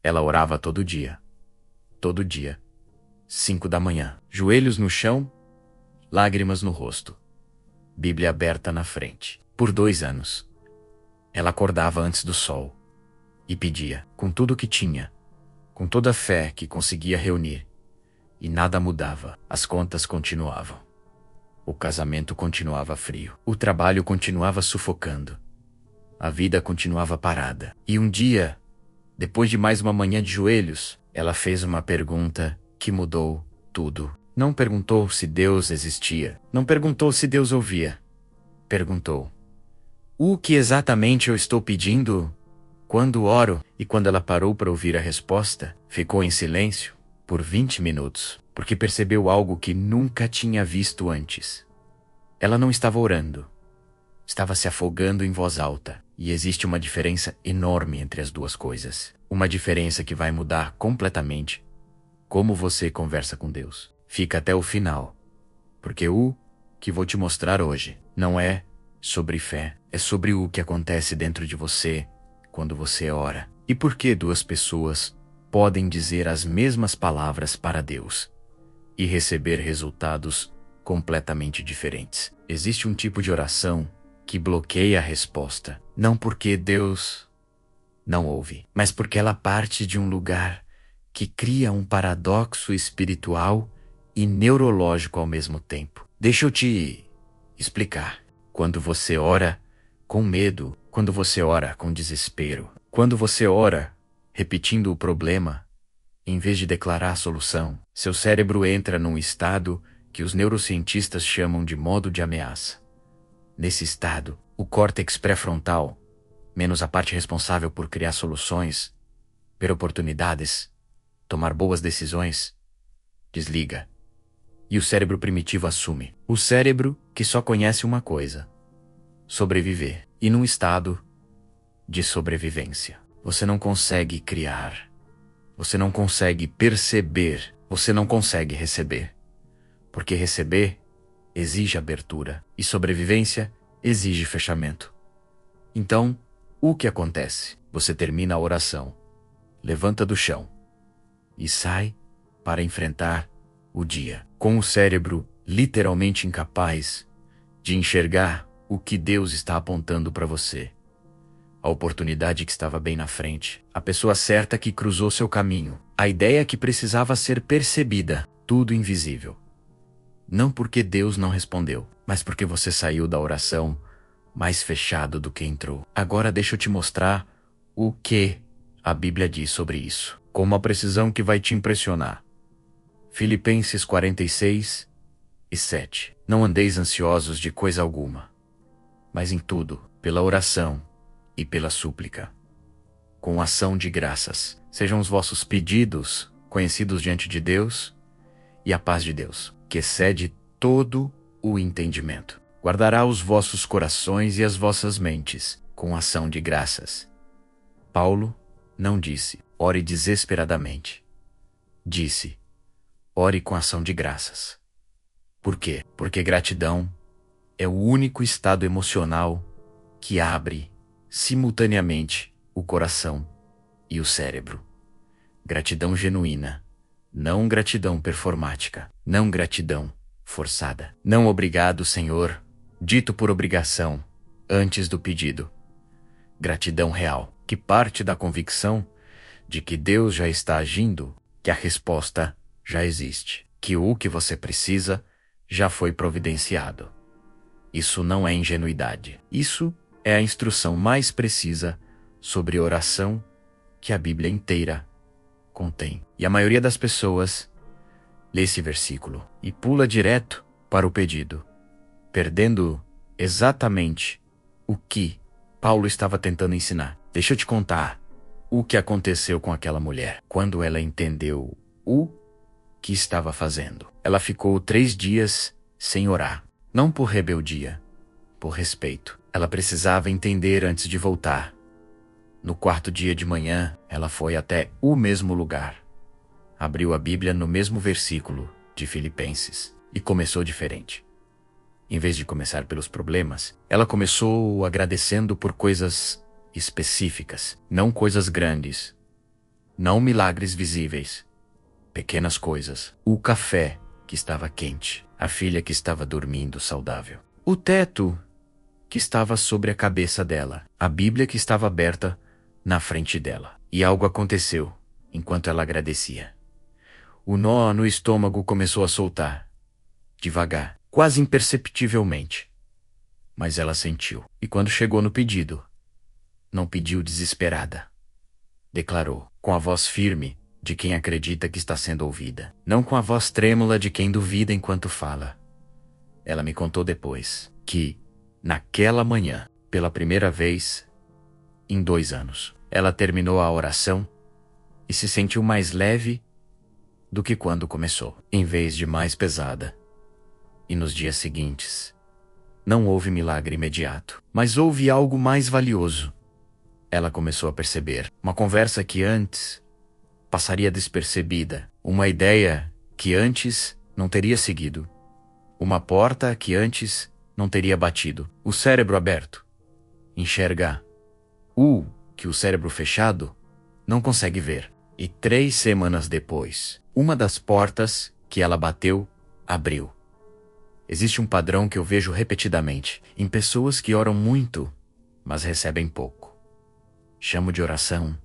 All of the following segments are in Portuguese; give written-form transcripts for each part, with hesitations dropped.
Ela orava todo dia. Todo dia. 5 da manhã. Joelhos no chão, lágrimas no rosto. Bíblia aberta na frente. Por 2 anos. Ela acordava antes do sol e pedia, com tudo o que tinha, com toda a fé que conseguia reunir. E nada mudava. As contas continuavam. O casamento continuava frio. O trabalho continuava sufocando. A vida continuava parada. E um dia, depois de mais uma manhã de joelhos, ela fez uma pergunta que mudou tudo. Não perguntou se Deus existia. Não perguntou se Deus ouvia. Perguntou: o que exatamente eu estou pedindo quando oro? E quando ela parou para ouvir a resposta, ficou em silêncio por 20 minutos, porque percebeu algo que nunca tinha visto antes. Ela não estava orando. Estava se afogando em voz alta. E existe uma diferença enorme entre as duas coisas. Uma diferença que vai mudar completamente como você conversa com Deus. Fica até o final, porque o que vou te mostrar hoje não é sobre fé, é sobre o que acontece dentro de você quando você ora. E por que duas pessoas podem dizer as mesmas palavras para Deus e receber resultados completamente diferentes. Existe um tipo de oração que bloqueia a resposta, não porque Deus não ouve, mas porque ela parte de um lugar que cria um paradoxo espiritual e neurológico ao mesmo tempo. Deixa eu te explicar. Quando você ora com medo, quando você ora com desespero, quando você ora repetindo o problema, em vez de declarar a solução, seu cérebro entra num estado que os neurocientistas chamam de modo de ameaça. Nesse estado, o córtex pré-frontal, menos a parte responsável por criar soluções, ver oportunidades, tomar boas decisões, desliga. E o cérebro primitivo assume. O cérebro que só conhece uma coisa: sobreviver. E num estado de sobrevivência, você não consegue criar. Você não consegue perceber. Você não consegue receber. Porque receber exige abertura e sobrevivência exige fechamento. Então, o que acontece? Você termina a oração, levanta do chão e sai para enfrentar o dia, com o cérebro literalmente incapaz de enxergar o que Deus está apontando para você. A oportunidade que estava bem na frente, a pessoa certa que cruzou seu caminho, a ideia que precisava ser percebida, tudo invisível. Não porque Deus não respondeu, mas porque você saiu da oração mais fechado do que entrou. Agora deixa eu te mostrar o que a Bíblia diz sobre isso, com uma precisão que vai te impressionar. Filipenses 46:7. Não andeis ansiosos de coisa alguma, mas em tudo, pela oração e pela súplica, com ação de graças, sejam os vossos pedidos conhecidos diante de Deus, e a paz de Deus, que excede todo o entendimento, guardará os vossos corações e as vossas mentes com ação de graças. Paulo não disse, ore desesperadamente. Disse, ore com ação de graças. Por quê? Porque gratidão é o único estado emocional que abre simultaneamente o coração e o cérebro. Gratidão genuína, não gratidão performática, não gratidão forçada. Não obrigado, Senhor, dito por obrigação, antes do pedido. Gratidão real, que parte da convicção de que Deus já está agindo, que a resposta já existe, que o que você precisa já foi providenciado. Isso não é ingenuidade. Isso é a instrução mais precisa sobre oração que a Bíblia inteira contém. E a maioria das pessoas lê esse versículo e pula direto para o pedido, perdendo exatamente o que Paulo estava tentando ensinar. Deixa eu te contar o que aconteceu com aquela mulher quando ela entendeu o que estava fazendo. Ela ficou 3 dias sem orar, não por rebeldia, por respeito. Ela precisava entender antes de voltar. No 4º dia de manhã, ela foi até o mesmo lugar. Abriu a Bíblia no mesmo versículo de Filipenses e começou diferente. Em vez de começar pelos problemas, ela começou agradecendo por coisas específicas, não coisas grandes. Não milagres visíveis. Pequenas coisas. O café que estava quente. A filha que estava dormindo saudável. O teto que estava sobre a cabeça dela. A Bíblia que estava aberta na frente dela. E algo aconteceu enquanto ela agradecia. O nó no estômago começou a soltar. Devagar, quase imperceptivelmente. Mas ela sentiu. E quando chegou no pedido, não pediu desesperada. Declarou, com a voz firme de quem acredita que está sendo ouvida. Não com a voz trêmula de quem duvida enquanto fala. Ela me contou depois que, naquela manhã, pela primeira vez em 2 anos, ela terminou a oração e se sentiu mais leve do que quando começou, em vez de mais pesada. E nos dias seguintes, não houve milagre imediato, mas houve algo mais valioso. Ela começou a perceber uma conversa que antes passaria despercebida, uma ideia que antes não teria seguido, uma porta que antes não teria batido, o cérebro aberto. Enxergar o que o cérebro fechado não consegue ver. E 3 semanas depois, uma das portas que ela bateu abriu. Existe um padrão que eu vejo repetidamente em pessoas que oram muito, mas recebem pouco. Chamo de oração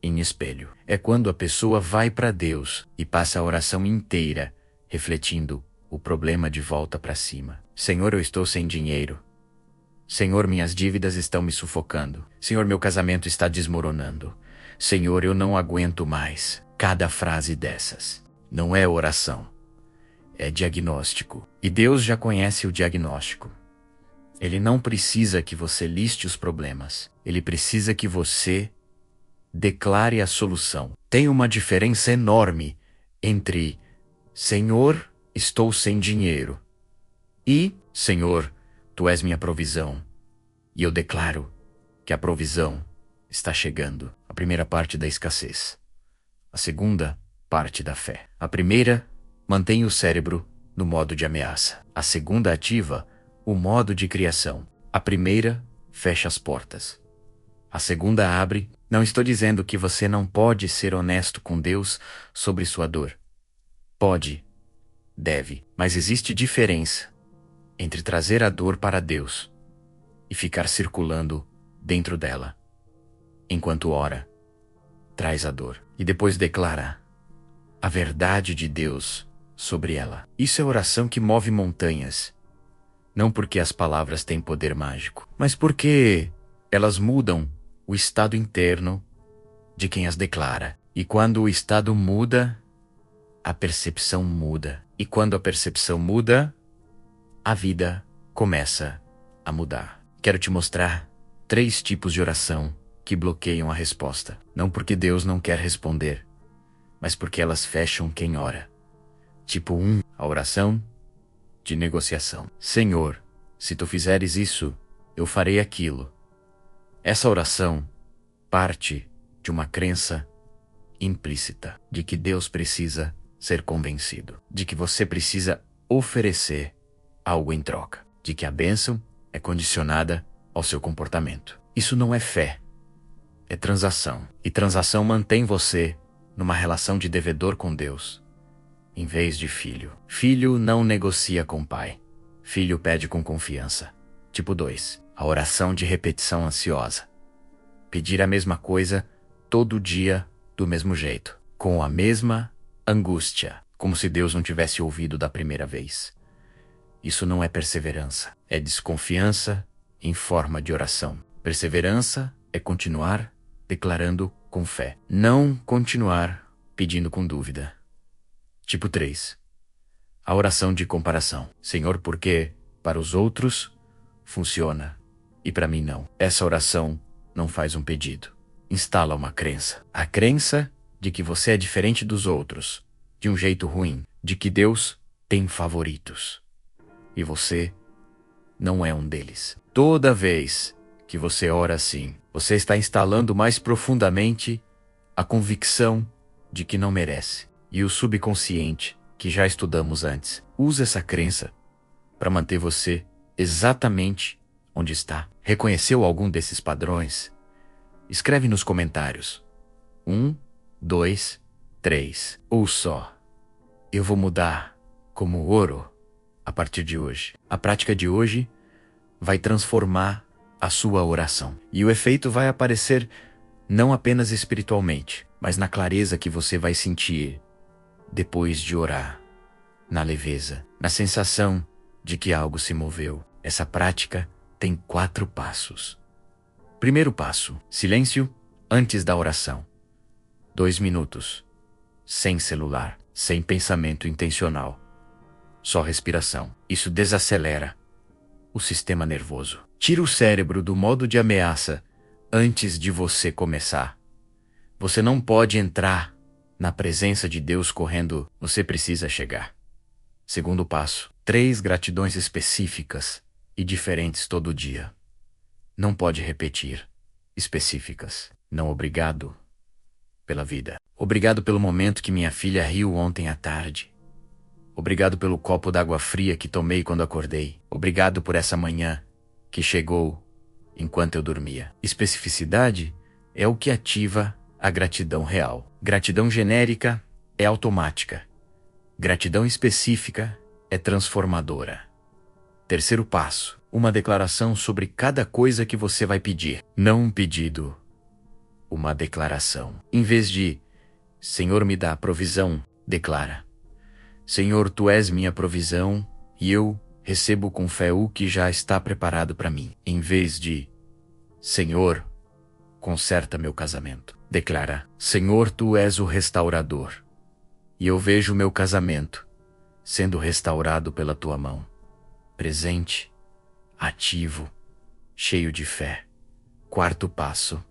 em espelho. É quando a pessoa vai para Deus e passa a oração inteira refletindo o problema de volta para cima. Senhor, eu estou sem dinheiro. Senhor, minhas dívidas estão me sufocando. Senhor, meu casamento está desmoronando. Senhor, eu não aguento mais. Cada frase dessas não é oração. É diagnóstico. E Deus já conhece o diagnóstico. Ele não precisa que você liste os problemas. Ele precisa que você declare a solução. Tem uma diferença enorme entre Senhor, estou sem dinheiro e Senhor, Tu és minha provisão. E eu declaro que a provisão está chegando. A primeira parte da escassez. A segunda parte da fé. A primeira mantém o cérebro no modo de ameaça. A segunda ativa o modo de criação. A primeira fecha as portas. A segunda abre. Não estou dizendo que você não pode ser honesto com Deus sobre sua dor. Pode, deve, mas existe diferença entre trazer a dor para Deus e ficar circulando dentro dela. Enquanto ora, traz a dor e depois declara a verdade de Deus sobre ela. Isso é oração que move montanhas. Não porque as palavras têm poder mágico, mas porque elas mudam o estado interno de quem as declara. E quando o estado muda, a percepção muda. E quando a percepção muda, a vida começa a mudar. Quero te mostrar 3 tipos de oração que bloqueiam a resposta. Não porque Deus não quer responder, mas porque elas fecham quem ora. Tipo 1, a oração de negociação. Senhor, se tu fizeres isso, eu farei aquilo. Essa oração parte de uma crença implícita de que Deus precisa ser convencido, de que você precisa oferecer algo em troca, de que a bênção é condicionada ao seu comportamento. Isso não é fé, é transação. E transação mantém você numa relação de devedor com Deus, em vez de filho. Filho não negocia com pai. Filho pede com confiança. Tipo 2. A oração de repetição ansiosa. Pedir a mesma coisa todo dia do mesmo jeito, com a mesma angústia, como se Deus não tivesse ouvido da primeira vez. Isso não é perseverança, é desconfiança em forma de oração. Perseverança é continuar declarando com fé, não continuar pedindo com dúvida. Tipo 3. A oração de comparação. Senhor, por que para os outros funciona e para mim não? Essa oração não faz um pedido. Instala uma crença. A crença de que você é diferente dos outros, de um jeito ruim, de que Deus tem favoritos. E você não é um deles. Toda vez que você ora assim, você está instalando mais profundamente a convicção de que não merece. E o subconsciente, que já estudamos antes, usa essa crença para manter você exatamente onde está. Reconheceu algum desses padrões? Escreve nos comentários. 1. 2, 3. Ou só, eu vou mudar como ouro a partir de hoje. A prática de hoje vai transformar a sua oração. E o efeito vai aparecer não apenas espiritualmente, mas na clareza que você vai sentir depois de orar, na leveza, na sensação de que algo se moveu. Essa prática tem 4 passos. Primeiro passo: silêncio antes da oração. 2 minutos. Sem celular, sem pensamento intencional. Só respiração. Isso desacelera o sistema nervoso. Tira o cérebro do modo de ameaça antes de você começar. Você não pode entrar na presença de Deus correndo, você precisa chegar. Segundo passo: 3 gratidões específicas e diferentes todo dia. Não pode repetir. Específicas. Não obrigado pela vida. Obrigado pelo momento que minha filha riu ontem à tarde. Obrigado pelo copo d'água fria que tomei quando acordei. Obrigado por essa manhã que chegou enquanto eu dormia. Especificidade é o que ativa a gratidão real. Gratidão genérica é automática. Gratidão específica é transformadora. Terceiro passo: uma declaração sobre cada coisa que você vai pedir. Não um pedido, uma declaração. Em vez de Senhor, me dá provisão, declara: Senhor, tu és minha provisão e eu recebo com fé o que já está preparado para mim. Em vez de Senhor, conserta meu casamento, declara: Senhor, tu és o restaurador e eu vejo meu casamento sendo restaurado pela tua mão. Presente, ativo, cheio de fé. Quarto passo: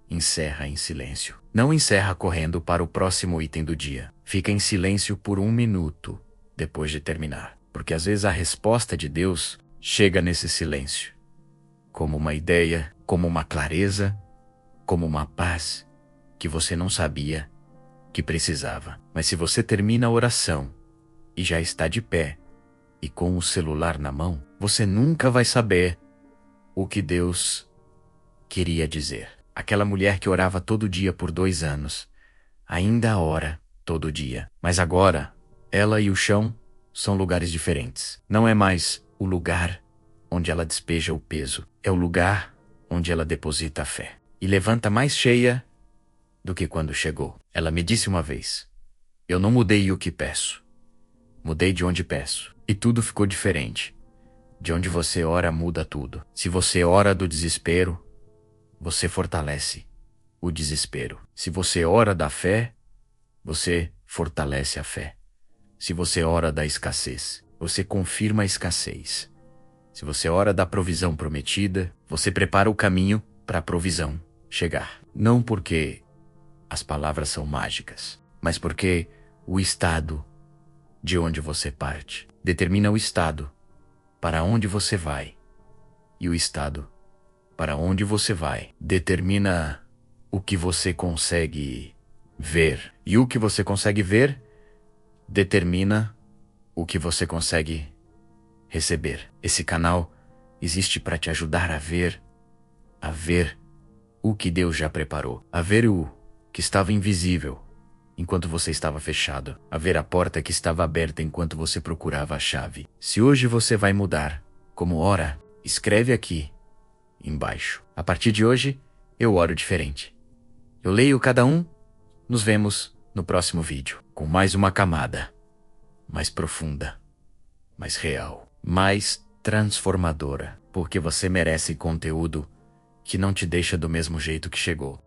encerra em silêncio. Não encerra correndo para o próximo item do dia. Fica em silêncio por 1 minuto depois de terminar. Porque às vezes a resposta de Deus chega nesse silêncio. Como uma ideia, como uma clareza, como uma paz que você não sabia que precisava. Mas se você termina a oração e já está de pé e com o celular na mão, você nunca vai saber o que Deus queria dizer. Aquela mulher que orava todo dia por 2 anos, ainda ora todo dia. Mas agora, ela e o chão são lugares diferentes. Não é mais o lugar onde ela despeja o peso. É o lugar onde ela deposita a fé. E levanta mais cheia do que quando chegou. Ela me disse uma vez: eu não mudei o que peço. Mudei de onde peço. E tudo ficou diferente. De onde você ora muda tudo. Se você ora do desespero, você fortalece o desespero. Se você ora da fé, você fortalece a fé. Se você ora da escassez, você confirma a escassez. Se você ora da provisão prometida, você prepara o caminho para a provisão chegar. Não porque as palavras são mágicas, mas porque o estado de onde você parte determina o estado para onde você vai. E o estado para onde você vai determina o que você consegue ver. E o que você consegue ver determina o que você consegue receber. Esse canal existe para te ajudar a ver o que Deus já preparou, a ver o que estava invisível enquanto você estava fechado, a ver a porta que estava aberta enquanto você procurava a chave. Se hoje você vai mudar como ora, escreve aqui embaixo. A partir de hoje, eu oro diferente. Eu leio cada um. Nos vemos no próximo vídeo, com mais uma camada, mais profunda, mais real, mais transformadora, porque você merece conteúdo que não te deixa do mesmo jeito que chegou.